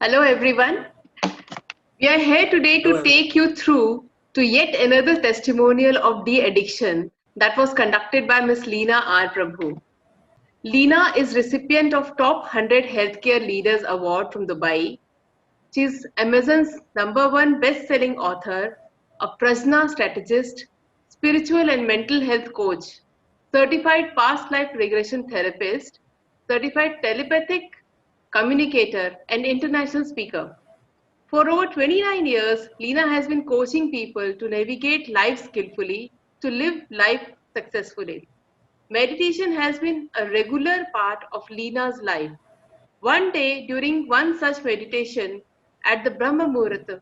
Hello everyone. We are here today to take you through to yet another testimonial of de-addiction that was conducted by Ms. Leena R. Prabhu. Leena is recipient of Top 100 Healthcare Leaders Award from Dubai. She is Amazon's #1 best-selling author, a Prajna strategist, spiritual and mental health coach, certified past life regression therapist, certified telepathic communicator, and international speaker. For over 29 years, Leena has been coaching people to navigate life skillfully, to live life successfully. Meditation has been a regular part of Leena's life. One day, during one such meditation at the Brahma Muhurta,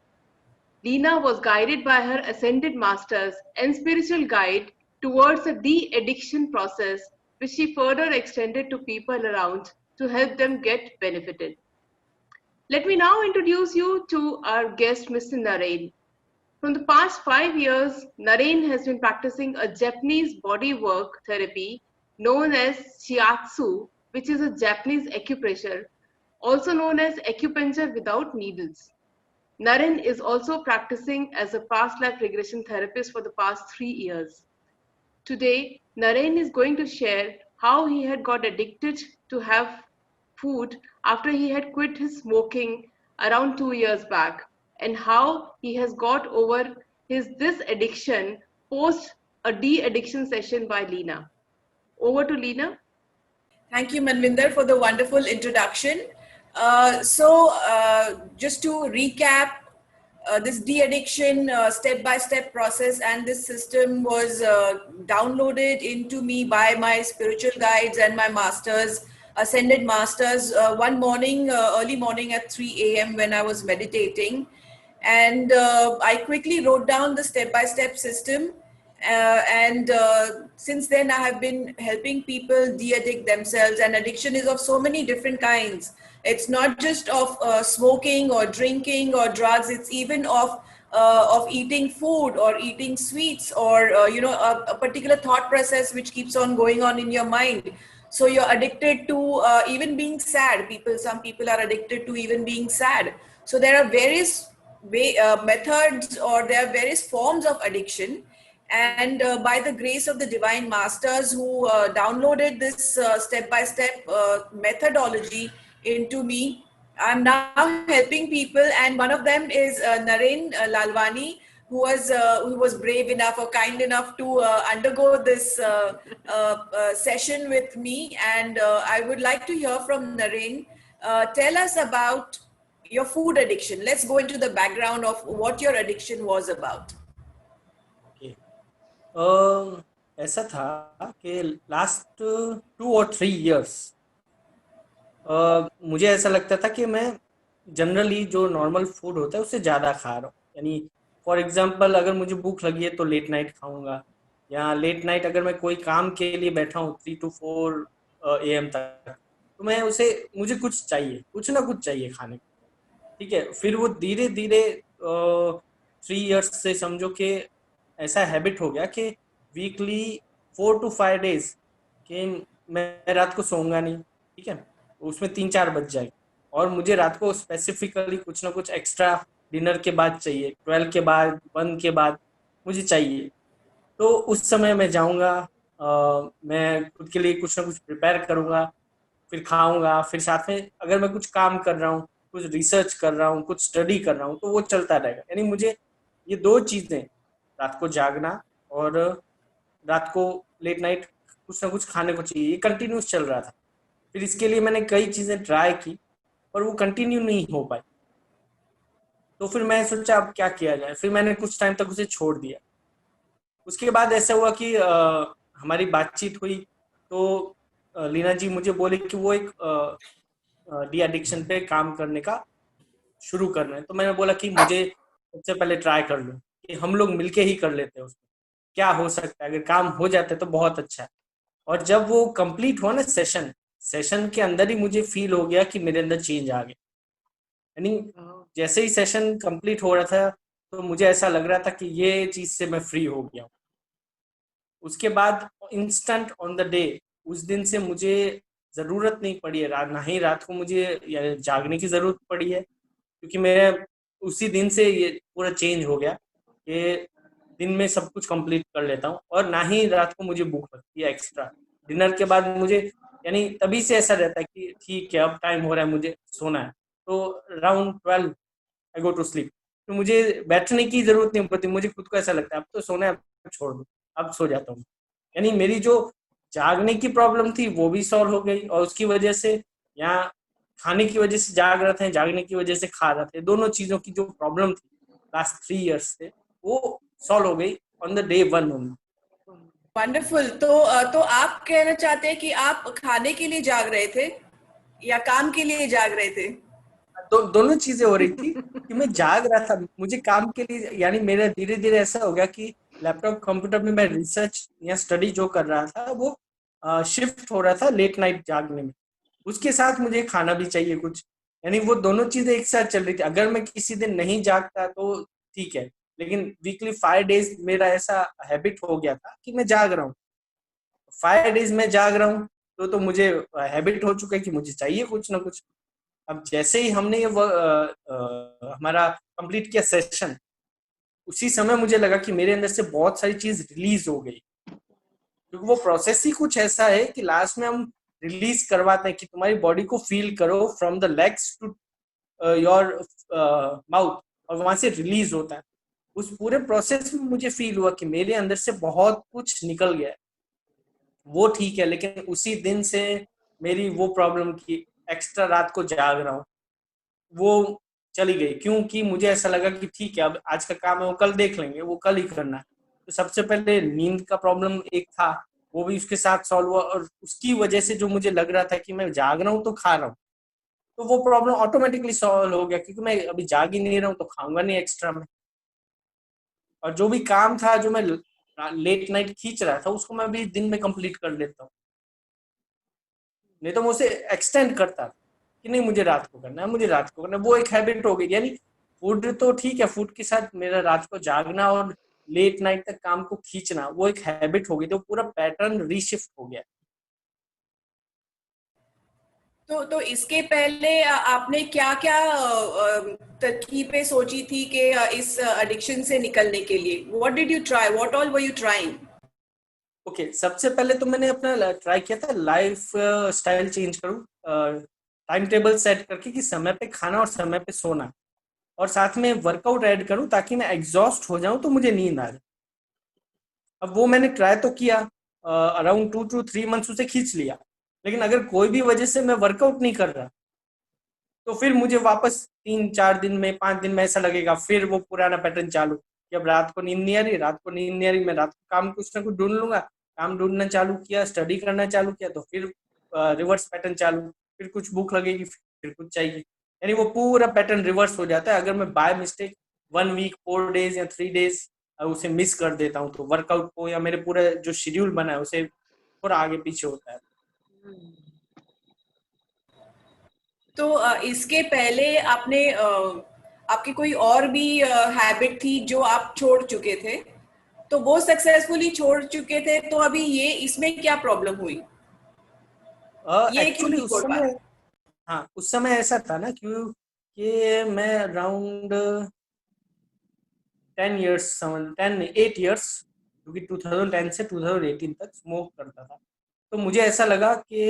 Leena was guided by her ascended masters and spiritual guide towards a de-addiction process, which she further extended to people around to help them get benefited. Let me now introduce you to our guest, Mr. Naren. From the past 5 years, Naren has been practicing a Japanese bodywork therapy known as shiatsu, which is a Japanese acupressure, also known as acupuncture without needles. Naren is also practicing as a past life regression therapist for the past 3 years. Today, Naren is going to share how he had got addicted to have food after he had quit his smoking around 2 years back, and how he has got over this addiction post a de-addiction session by Leena. Over to Leena. Thank you, Manvinder, for the wonderful introduction. Just to recap, this de-addiction step-by-step process and this system was downloaded into me by my spiritual guides and my masters, ascended masters, one morning, early morning at 3 a.m. when I was meditating. And I quickly wrote down the step-by-step system. Since then, I have been helping people de-addict themselves, and addiction is of so many different kinds. It's not just of smoking or drinking or drugs. It's even of eating food or eating sweets or a particular thought process which keeps on going on in your mind. So you're addicted to even being sad. Some people are addicted to even being sad. So there are various methods, or there are various forms of addiction. And by the grace of the divine masters who downloaded this step-by-step methodology into me, I'm now helping people. And one of them is Naren Lalwani, who was brave enough or kind enough to undergo this session with me. And I would like to hear from Naren. Tell us about your food addiction. Let's go into the background of what your addiction was about. ऐसा था कि last 2 और 3 years मुझे ऐसा लगता था कि मैं जनरली जो नॉर्मल फूड होता है उससे ज़्यादा खा रहा हूँ. यानी फॉर एग्जांपल, अगर मुझे भूख लगी है तो लेट नाइट खाऊंगा, या लेट नाइट अगर मैं कोई काम के लिए बैठा हूँ 3 to 4 AM तक, तो मुझे कुछ चाहिए, कुछ ना कुछ चाहिए खाने को. ठीक है, फिर वो धीरे धीरे 3 इयर्स से समझो कि ऐसा हैबिट हो गया कि वीकली 4 to 5 डेज कि मैं रात को सोऊंगा नहीं. ठीक है, उसमें 3-4 बज जाएगा, और मुझे रात को स्पेसिफिकली कुछ ना कुछ एक्स्ट्रा डिनर के बाद चाहिए, 12 के बाद, 1 के बाद मुझे चाहिए. तो उस समय मैं जाऊंगा, मैं खुद के लिए कुछ ना कुछ प्रिपेयर करूंगा, फिर खाऊंगा, फिर साथ में अगर मैं कुछ काम कर रहा हूँ, कुछ रिसर्च कर रहा हूँ, कुछ स्टडी कर रहा हूँ, तो वो चलता रहेगा. यानी मुझे ये 2 चीज़ें, रात को जागना और रात को लेट नाइट कुछ ना कुछ खाने को चाहिए, ये कंटिन्यूस चल रहा था. फिर इसके लिए मैंने कई चीज़ें ट्राई की, पर वो कंटिन्यू नहीं हो पाई. तो फिर मैं सोचा अब क्या किया जाए. फिर मैंने कुछ टाइम तक उसे छोड़ दिया. उसके बाद ऐसा हुआ कि हमारी बातचीत हुई, तो लीना जी मुझे बोले कि वो एक डी एडिक्शन पे काम करने का शुरू करना है. तो मैंने बोला कि मुझे सबसे पहले ट्राई कर लूँ, कि हम लोग मिलके ही कर लेते हैं उसको, क्या हो सकता है, अगर काम हो जाता है तो बहुत अच्छा है. और जब वो कंप्लीट हुआ ना सेशन के अंदर ही मुझे फील हो गया कि मेरे अंदर चेंज आ गया. यानी जैसे ही सेशन कंप्लीट हो रहा था, तो मुझे ऐसा लग रहा था कि ये चीज़ से मैं फ्री हो गया. उसके बाद इंस्टेंट ऑन द डे, उस दिन से मुझे ज़रूरत नहीं पड़ी है, ना ही रात को मुझे जागने की ज़रूरत पड़ी है, क्योंकि मैं उसी दिन से ये पूरा चेंज हो गया कि दिन में सब कुछ कंप्लीट कर लेता हूँ और ना ही रात को मुझे भूख लगती है एक्स्ट्रा। डिनर के बाद मुझे यानी तभी से ऐसा रहता है कि ठीक है अब टाइम हो रहा है मुझे सोना है, तो around 12 I go to sleep. तो मुझे बैठने की जरूरत नहीं पड़ती, मुझे खुद को ऐसा लगता है अब तो सोना है, अब छोड़ दो, अब सो जाता हूँ। यानी मेरी जो जागने की प्रॉब्लम थी वो भी सॉल्व हो गई, और उसकी वजह से यहाँ खाने की वजह से जाग रहा था, जागने की वजह से खा रहा था, दोनों चीजों की जो प्रॉब्लम थी लास्ट 3 इयर्स से वो सॉल्व हो गई on the day 1 only. Wonderful. तो आप कहना चाहते हैं कि आप खाने के लिए जाग रहे थे या काम के लिए जाग रहे थे? दोनों चीजें हो रही थी कि मैं जाग रहा था मुझे काम के लिए, यानी मेरा धीरे धीरे ऐसा हो गया कि लैपटॉप कंप्यूटर में मैं रिसर्च या स्टडी जो कर रहा था वो शिफ्ट हो रहा था लेट नाइट जागने में। उसके साथ मुझे खाना भी चाहिए कुछ, यानी वो दोनों चीजें एक साथ चल रही थी। अगर मैं किसी दिन नहीं जागता तो ठीक है, लेकिन वीकली 5 डेज मेरा ऐसा हैबिट हो गया था कि मैं जाग रहा हूँ। 5 डेज में जाग रहा हूँ तो मुझे हैबिट हो चुका है कि मुझे चाहिए कुछ ना कुछ। अब जैसे ही हमने ये हमारा कंप्लीट किया सेशन, उसी समय मुझे लगा कि मेरे अंदर से बहुत सारी चीज रिलीज हो गई, क्योंकि वो प्रोसेस ही कुछ ऐसा है कि लास्ट में हम रिलीज करवाते हैं कि तुम्हारी बॉडी को फील करो from the legs to your mouth, और वहां से रिलीज होता है। उस पूरे प्रोसेस में मुझे फील हुआ कि मेरे अंदर से बहुत कुछ निकल गया है। वो ठीक है, लेकिन उसी दिन से मेरी वो प्रॉब्लम की एक्स्ट्रा रात को जाग रहा हूँ वो चली गई, क्योंकि मुझे ऐसा लगा कि ठीक है अब आज का काम है वो कल देख लेंगे, वो कल ही करना है। तो सबसे पहले नींद का प्रॉब्लम एक था, वो भी उसके साथ सॉल्व हुआ, और उसकी वजह से जो मुझे लग रहा था कि मैं जाग रहा हूँ तो खा रहा हूँ, तो वो प्रॉब्लम ऑटोमेटिकली सॉल्व हो गया, क्योंकि मैं अभी जाग ही नहीं रहा हूँ तो खाऊंगा नहीं एक्स्ट्रा में। और जो भी काम था जो मैं लेट नाइट खींच रहा था उसको मैं अभी दिन में कंप्लीट कर लेता हूँ, नहीं तो मैं उसे एक्सटेंड करता कि नहीं मुझे रात को करना है, मुझे रात को करना है। वो एक हैबिट हो गई। यानी फूड तो ठीक है, फूड के साथ मेरा रात को जागना और लेट नाइट तक काम को खींचना वो एक हैबिट हो गई, तो पूरा पैटर्न रीशिफ्ट हो गया। तो इसके पहले आपने क्या क्या तरकीबें सोची थी कि इस एडिक्शन से निकलने के लिए? What did you try, what all were you trying? Okay, सबसे पहले तो मैंने अपना ट्राई किया था लाइफ स्टाइल चेंज करूँ, टाइम टेबल सेट करके कि समय पे खाना और समय पे सोना, और साथ में वर्कआउट ऐड करूँ ताकि मैं एग्जॉस्ट हो जाऊं तो मुझे नींद आ जाए। अब वो मैंने ट्राई तो किया, अराउंड 2 to 3 मंथ्स उसे खींच लिया, लेकिन अगर कोई भी वजह से मैं वर्कआउट नहीं कर रहा तो फिर मुझे वापस 3-4 दिन में 5 दिन में ऐसा लगेगा, फिर वो पुराना पैटर्न चालू कि अब रात को नींद नहीं आ रही, रात को नींद नहीं आ रही, मैं रात को काम कुछ ना कुछ ढूंढ लूंगा। काम ढूंढना चालू किया, स्टडी करना चालू किया तो फिर रिवर्स पैटर्न चालू, फिर कुछ भूख लगेगी फिर कुछ चाहिए, यानी वो पूरा पैटर्न रिवर्स हो जाता है। अगर मैं बाय मिस्टेक 1 वीक 4 डेज या 3 डेज उसे मिस कर देता हूँ तो वर्कआउट को या मेरे पूरा जो शेड्यूल बना है उसे थोड़ा आगे पीछे होता है। तो इसके पहले आपने आपकी कोई और भी हैबिट थी जो आप छोड़ चुके थे, तो वो सक्सेसफुली छोड़ चुके थे, तो अभी ये इसमें क्या प्रॉब्लम हुई? ये क्यों एक्चुअली नहीं उस छोड़ पाए? समय, हाँ उस समय ऐसा था ना कि मैं अराउंड 8 ईयर्स, क्योंकि 2010 से 2018 तक स्मोक करता था। तो मुझे ऐसा लगा कि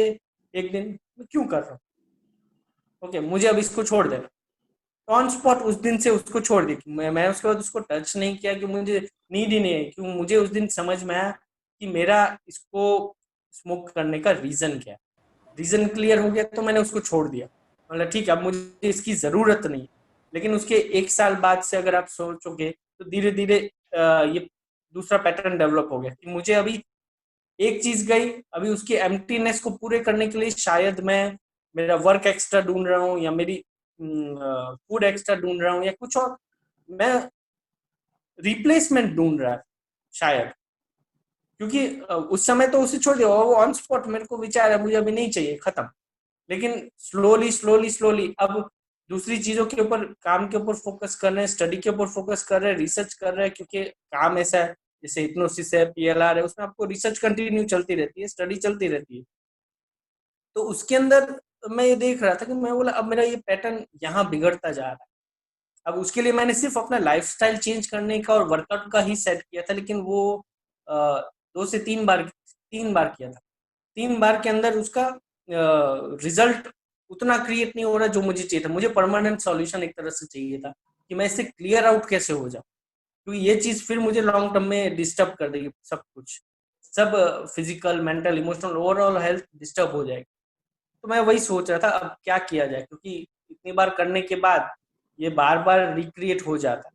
एक दिन मैं क्यों कर रहा हूँ, ओके मुझे अब इसको छोड़ देना। तो ऑन स्पॉट उस दिन से उसको छोड़ दी। मैं उसके बाद उसको टच नहीं किया कि मुझे नीड ही नहीं है, क्यों मुझे उस दिन समझ में आया कि मेरा इसको स्मोक करने का रीजन क्या है। रीजन क्लियर हो गया तो मैंने उसको छोड़ दिया, मतलब ठीक है अब मुझे इसकी जरूरत नहीं है। लेकिन उसके 1 साल बाद से अगर आप सोचोगे तो धीरे धीरे ये दूसरा पैटर्न डेवलप हो गया कि मुझे अभी एक चीज गई, अभी उसकी एम्प्टीनेस को पूरे करने के लिए शायद मैं मेरा वर्क एक्स्ट्रा ढूंढ रहा हूँ या मेरी फूड एक्स्ट्रा ढूंढ रहा हूँ या कुछ और, मैं रिप्लेसमेंट ढूंढ रहा है शायद। क्योंकि उस समय तो उसे छोड़ दिया, वो ऑन स्पॉट मेरे को विचार है मुझे अभी नहीं चाहिए, खत्म। लेकिन स्लोली स्लोली स्लोली अब दूसरी चीजों के ऊपर, काम के ऊपर फोकस कर रहे हैं, स्टडी के ऊपर फोकस कर रहे हैं, रिसर्च कर रहे हैं, क्योंकि काम ऐसा है जैसे हिप्नोसिस है, पीएलआर है, उसमें आपको रिसर्च कंटिन्यू चलती रहती है, स्टडी चलती रहती है। तो उसके अंदर मैं ये देख रहा था कि मैं बोला अब मेरा ये पैटर्न यहाँ बिगड़ता जा रहा है, अब उसके लिए मैंने सिर्फ अपना लाइफस्टाइल चेंज करने का और वर्कआउट का ही सेट किया था, लेकिन वो 2 से 3 बार किया था। 3 बार के अंदर उसका रिजल्ट उतना क्रिएट नहीं हो रहा जो मुझे चाहिए था। मुझे परमानेंट सॉल्यूशन एक तरह से चाहिए था कि मैं इससे क्लियर आउट कैसे हो जाऊं, क्योंकि ये चीज फिर मुझे लॉन्ग टर्म में डिस्टर्ब कर देगी, सब कुछ, सब physical, mental, emotional, overall health disturb हो जाएगी। तो मैं वही सोच रहा था अब क्या किया जाए, क्योंकि इतनी बार करने के बाद ये बार बार रिक्रिएट हो जाता।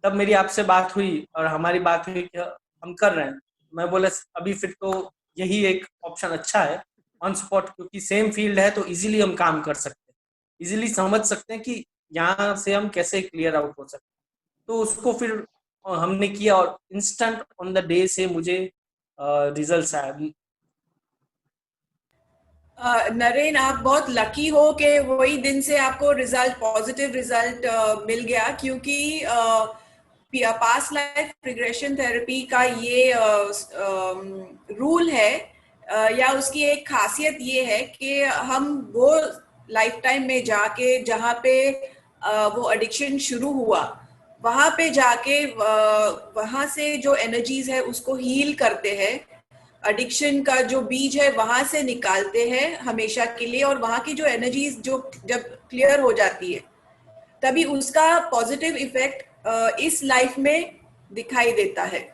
तब मेरी आपसे बात हुई और हमारी बात हुई कि हम कर रहे हैं। मैं बोला अभी फिर तो यही एक ऑप्शन अच्छा है ऑन स्पॉट, क्योंकि सेम फील्ड है तो इजीली हम काम कर सकते हैं, इजीली समझ सकते हैं कि यहाँ से हम कैसे क्लियर आउट हो सकते हैं। तो उसको फिर हमने किया और इंस्टेंट ऑन द डे से मुझे रिजल्ट्स आए। नरेन, आप बहुत लकी हो कि वही दिन से आपको रिजल्ट, पॉजिटिव रिजल्ट मिल गया, क्योंकि पास्ट लाइफ रिग्रेशन थेरेपी का ये रूल है, या उसकी एक खासियत ये है कि हम वो लाइफ टाइम में जाके जहाँ पे वो एडिक्शन शुरू हुआ, वहाँ पे जाके वहाँ से जो एनर्जीज है उसको हील करते हैं, एडिक्शन का जो बीज है वहां से निकालते हैं हमेशा के लिए, और वहां की जो एनर्जीज जो जब क्लियर हो जाती है तभी उसका पॉजिटिव इफेक्ट इस लाइफ में दिखाई देता है।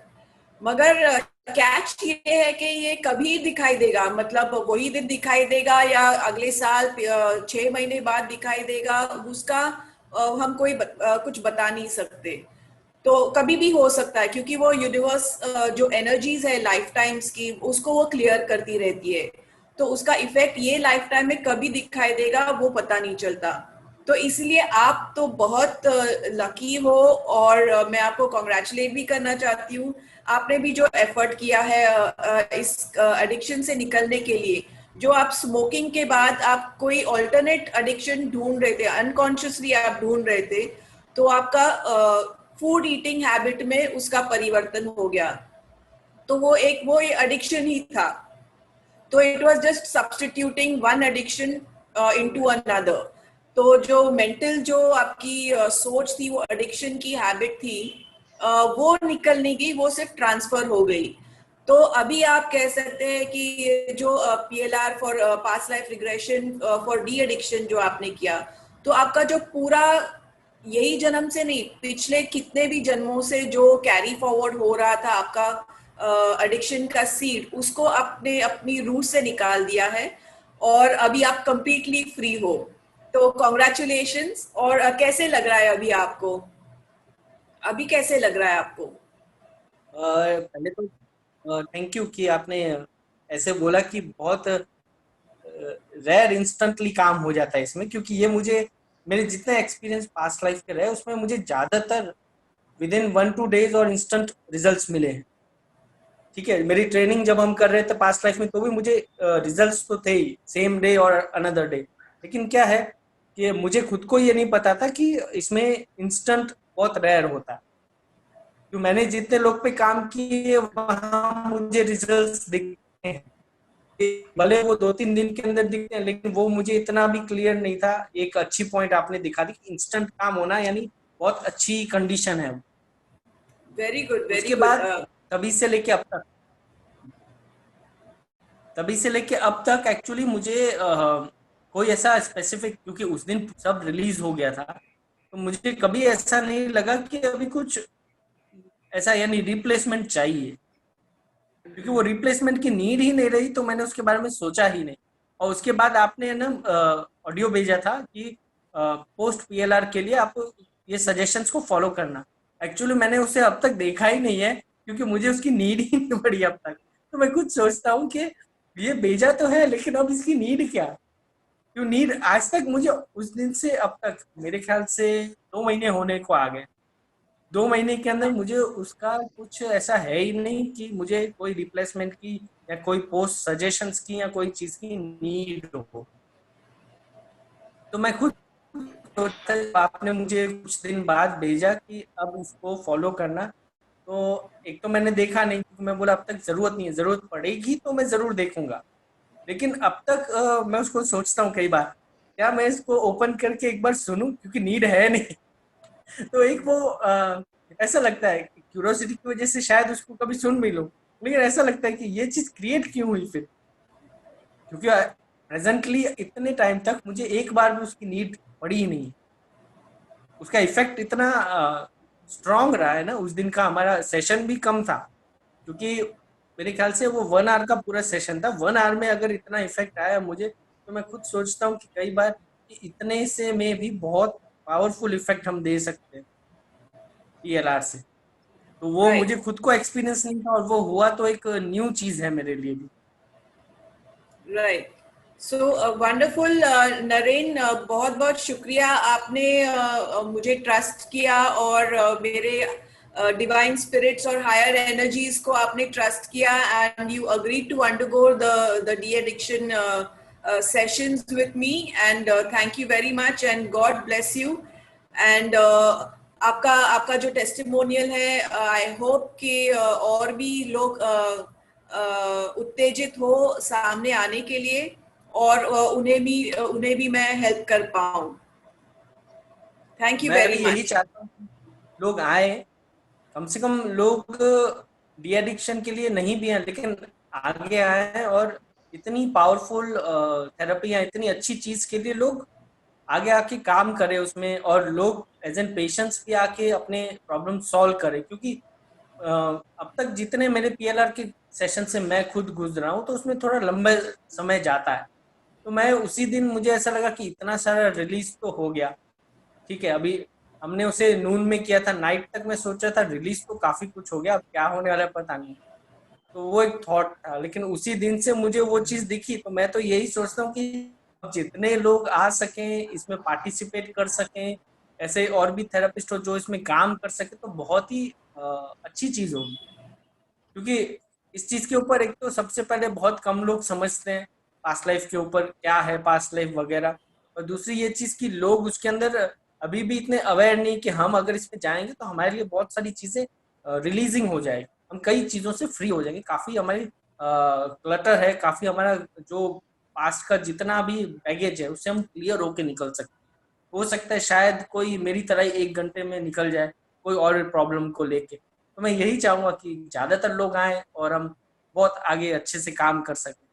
मगर कैच ये है कि ये कभी दिखाई देगा, मतलब वही दिन दिखाई देगा या अगले साल 6 महीने बाद दिखाई देगा, उसका हम कुछ बता नहीं सकते। तो कभी भी हो सकता है, क्योंकि वो यूनिवर्स जो एनर्जीज है लाइफ टाइम्स की उसको वो क्लियर करती रहती है, तो उसका इफेक्ट ये लाइफ टाइम में कभी दिखाई देगा वो पता नहीं चलता। तो इसलिए आप तो बहुत लकी हो, और मैं आपको कॉन्ग्रेचुलेट भी करना चाहती हूँ। आपने भी जो एफर्ट किया है इस एडिक्शन से निकलने के लिए, जो आप स्मोकिंग के बाद आप कोई ऑल्टरनेट एडिक्शन ढूंढ रहे थे, अनकॉन्शियसली आप ढूंढ रहे थे, तो आपका फूड ईटिंग हैबिट में उसका परिवर्तन हो गया। तो वो एडिक्शन ही था, तो it was just substituting one addiction into another. तो जो मेंटल जो आपकी सोच थी, वो एडिक्शन की हैबिट थी, वो निकल नहीं गई, वो सिर्फ ट्रांसफर हो गई। तो अभी आप कह सकते हैं कि ये जो PLR for past life regression for de addiction जो आपने किया, तो आपका जो पूरा यही जन्म से नहीं, पिछले कितने भी जन्मों से जो कैरी फॉरवर्ड हो रहा था आपका एडिक्शन का सीड, उसको आपने अपनी रूट से निकाल दिया है और अभी आप कंप्लीटली फ्री हो। तो कॉन्ग्रेचुलेशंस। और कैसे लग रहा है अभी आपको? अभी कैसे लग रहा है आपको? पहले तो थैंक यू कि आपने ऐसे बोला कि बहुत रेयर इंस्टेंटली काम हो जाता है इसमें, क्योंकि ये मुझे मेरे जितने एक्सपीरियंस पास्ट लाइफ के रहे उसमें मुझे ज्यादातर विद इन 1-2 डेज और इंस्टेंट रिजल्ट्स मिले हैं। ठीक है, मेरी ट्रेनिंग जब हम कर रहे थे पास्ट लाइफ में तो भी मुझे रिजल्ट्स तो थे ही सेम डे और अनदर डे, लेकिन क्या है कि मुझे खुद को ये नहीं पता था कि इसमें इंस्टेंट बहुत रेयर होता है। तो मैंने जितने लोग पे काम किए वहां मुझे रिजल्ट्स दिखते हैं, भले वो 2-3 दिन के अंदर दिखते हैं, लेकिन वो मुझे इतना भी क्लियर नहीं था। एक अच्छी पॉइंट आपने दिखा दी कि इंस्टेंट काम होना यानी बहुत अच्छी कंडीशन है। वेरी गुड, वेरी उसके गुड। बाद तभी से लेके अब तक एक्चुअली मुझे कोई ऐसा स्पेसिफिक, क्योंकि उस दिन सब रिलीज हो गया था, तो मुझे कभी ऐसा नहीं लगा कि अभी कुछ ऐसा यानी रिप्लेसमेंट चाहिए, क्योंकि वो रिप्लेसमेंट की नीड ही नहीं रही, तो मैंने उसके बारे में सोचा ही नहीं। और उसके बाद आपने ना ऑडियो भेजा था कि पोस्ट PLR के लिए आप ये सजेशंस को फॉलो करना। एक्चुअली मैंने उसे अब तक देखा ही नहीं है, क्योंकि मुझे उसकी नीड ही नहीं पड़ी अब तक। तो मैं कुछ सोचता हूँ कि ये भेजा तो है, लेकिन अब इसकी नीड क्या, क्यों नीड आज तक मुझे उस दिन से अब तक मेरे ख्याल से 2 महीने होने को आ गए। 2 महीने के अंदर मुझे उसका कुछ ऐसा है ही नहीं कि मुझे कोई रिप्लेसमेंट की या कोई पोस्ट सजेशंस की या कोई चीज की नीड हो। तो मैं खुद आपने मुझे कुछ दिन बाद भेजा कि अब उसको फॉलो करना, तो एक तो मैंने देखा नहीं, क्योंकि मैं बोला अब तक जरूरत नहीं है, जरूरत पड़ेगी तो मैं जरूर देखूंगा। लेकिन अब तक मैं उसको सोचता हूँ कई बार क्या मैं इसको ओपन करके एक बार सुनूं, क्योंकि नीड है नहीं। तो एक वो ऐसा लगता है क्यूरियोसिटी की वजह से शायद उसको कभी सुन भी लो, लेकिन ऐसा लगता है कि ये चीज क्रिएट क्यों हुई फिर, क्योंकि प्रेजेंटली इतने टाइम तक मुझे एक बार भी उसकी नीड पड़ी ही नहीं। उसका इफेक्ट इतना स्ट्रांग रहा है ना, उस दिन का हमारा सेशन भी कम था, क्योंकि मेरे ख्याल से वो 1 आवर का पूरा सेशन था। 1 आवर में अगर इतना इफेक्ट आया मुझे, तो मैं खुद सोचता हूँ कि कई बार कि इतने से में भी बहुत पावरफुल इफेक्ट हम दे सकते हैं PLR से। तो वो Right. मुझे खुद को एक्सपीरियंस नहीं था, और वो हुआ तो एक न्यू चीज है मेरे लिए भी। राइट, सो वंडरफुल नरेन, बहुत बहुत शुक्रिया, आपने मुझे ट्रस्ट किया और मेरे डिवाइन स्पिरिट्स और हायर एनर्जीज को आपने ट्रस्ट किया, and you agree to undergo the de addiction sessions with me, and thank you very much and God bless you. And आपका जो टेस्टिमोनियल है, आई होप कि और भी लोग उत्तेजित हो सामने आने के लिए, और उन्हें भी मैं हेल्प कर पाऊं। थैंक यू मैं वेरी भी यही मच। चाहता हूँ कि लोग आए, कम से कम लोग डी एडिक्शन के लिए नहीं भी हैं, लेकिन आगे आए और इतनी पावरफुल थेरेपी या इतनी अच्छी चीज के लिए लोग आगे आके काम करें उसमें, और लोग एज एन पेशेंट्स भी आके अपने प्रॉब्लम सॉल्व करें। क्योंकि अब तक जितने मेरे PLR के सेशन से मैं खुद गुजरा हूँ, तो उसमें थोड़ा लंबा समय जाता है। तो मैं उसी दिन मुझे ऐसा लगा कि इतना सारा रिलीज तो हो गया, ठीक है, अभी हमने उसे नून में किया था, नाइट तक मैं सोचा था रिलीज तो काफी कुछ हो गया, अब क्या होने वाला है पता नहीं। तो वो एक थॉट था, लेकिन उसी दिन से मुझे वो चीज दिखी, तो मैं तो यही सोचता हूँ कि जितने लोग आ सकें इसमें पार्टिसिपेट कर सकें, ऐसे और भी थेरेपिस्ट हो जो इसमें काम कर सके, तो बहुत ही अच्छी चीज होगी। क्योंकि इस चीज के ऊपर एक तो सबसे पहले बहुत कम लोग समझते हैं पास्ट लाइफ के ऊपर क्या है पास्ट लाइफ वगैरह, और दूसरी ये चीज कि लोग उसके अंदर अभी भी इतने अवेयर नहीं कि हम अगर इसमें जाएंगे तो हमारे लिए बहुत सारी चीजें रिलीजिंग हो जाएगी, हम कई चीजों से फ्री हो जाएंगे, काफी हमारी क्लटर है, काफी हमारा जो पास्ट का जितना भी बैगेज है उससे हम क्लियर होके निकल सकते हैं। हो सकता है शायद कोई मेरी तरह ही 1 घंटे में निकल जाए कोई और प्रॉब्लम को लेके। तो मैं यही चाहूंगा कि ज्यादातर लोग आए और हम बहुत आगे अच्छे से काम कर सकें।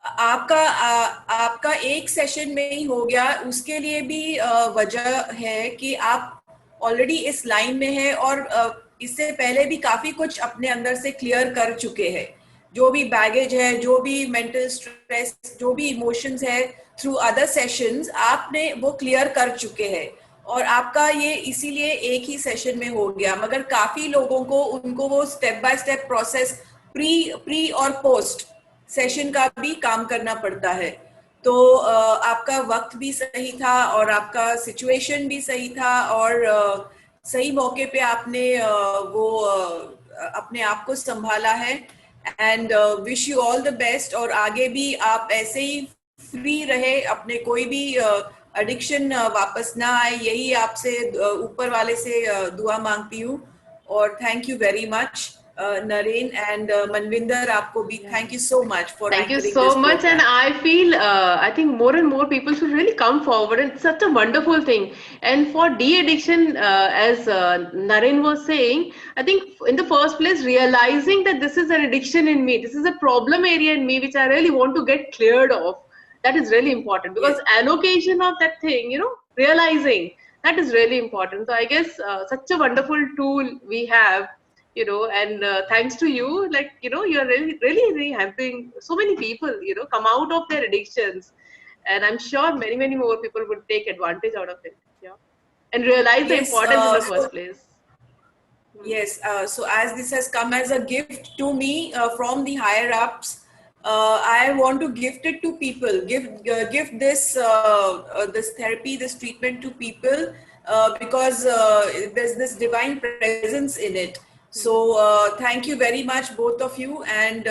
आपका एक सेशन में ही हो गया, उसके लिए भी वजह है कि आप ऑलरेडी इस लाइन में हैं, और इससे पहले भी काफी कुछ अपने अंदर से क्लियर कर चुके हैं। जो भी बैगेज है, जो भी मेंटल स्ट्रेस, जो भी इमोशंस है, थ्रू अदर सेशंस आपने वो क्लियर कर चुके हैं, और आपका ये इसीलिए एक ही सेशन में हो गया। मगर काफी लोगों को उनको वो step by step process pre और पोस्ट सेशन का भी काम करना पड़ता है। तो आपका वक्त भी सही था और आपका सिचुएशन भी सही था, और सही मौके पे आपने वो अपने आप को संभाला है। And wish you all the best, और आगे भी आप ऐसे ही फ्री रहे, अपने कोई भी एडिक्शन वापस ना आए, यही आपसे ऊपर वाले से दुआ मांगती हूँ। और thank you very much Naren and Manvinder, आपको भी thank you so much for Thank you anchoring so this much, and program. I feel I think more and more people should really come forward. It's such a wonderful thing. And for de-addiction, as Naren was saying, I think in the first place, realizing that this is an addiction in me, this is a problem area in me, which I really want to get cleared of. That is really important, because Yes. allocation of that thing, realizing that is really important. So I guess such a wonderful tool we have, and thanks to you, like, you're really, really, really helping so many people, come out of their addictions. And I'm sure many, many more people would take advantage out of it. Yeah. And realize the Yes. importance in the first place. Yes. So as this has come as a gift to me from the higher ups, I want to gift it to people. Give this this therapy, this treatment to people, because there's this divine presence in it. So thank you very much, both of you, and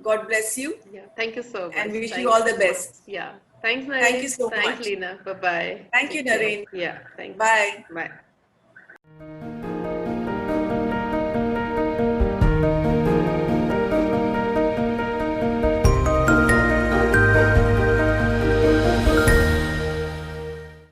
God bless you. Yeah. Thank you so much. And wish you Thanks all the so much. best. Yeah. Thanks, Thank you Naren. so Thanks, much. Lena. Bye-bye. Thank you, Take care. Naren. Yeah. Thanks. Bye. Bye.